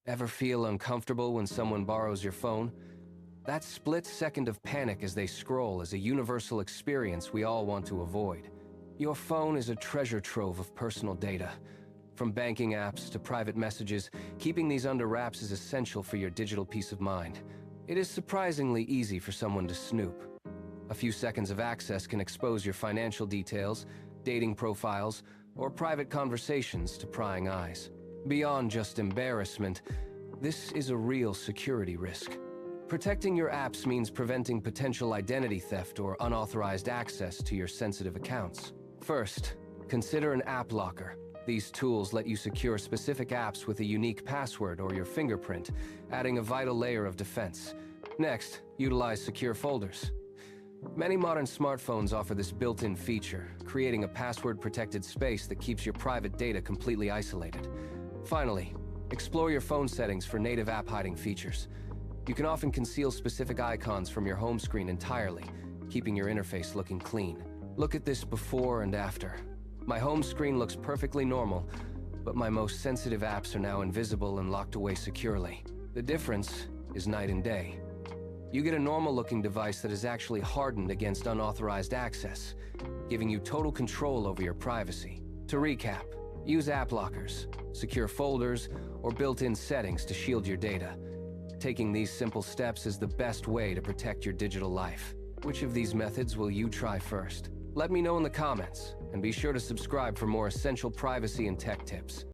Ever feel uncomfortable when someone borrows your phone? That split second of panic as they scroll is a universal experience we all want to avoid. Your phone is a treasure trove of personal data. From banking apps to private messages, keeping these under wraps is essential for your digital peace of mind. It is surprisingly easy for someone to snoop. A few seconds of access can expose your financial details, dating profiles, or private conversations to prying eyes. Beyond just embarrassment, this is a real security risk. Protecting your apps means preventing potential identity theft or unauthorized access to your sensitive accounts. First, consider an app locker. These tools let you secure specific apps with a unique password or your fingerprint, adding a vital layer of defense. Next, utilize secure folders. Many modern smartphones offer this built-in feature, creating a password-protected space that keeps your private data completely isolated. Finally, explore your phone settings for native app hiding features. You can often conceal specific icons from your home screen entirely, keeping your interface looking clean. Look at this before and after. My home screen looks perfectly normal, but my most sensitive apps are now invisible and locked away securely. The difference is night and day. You get a normal-looking device that is actually hardened against unauthorized access, giving you total control over your privacy. To recap, use app lockers, secure folders, or built-in settings to shield your data. Taking these simple steps is the best way to protect your digital life. Which of these methods will you try first? Let me know in the comments, and be sure to subscribe for more essential privacy and tech tips.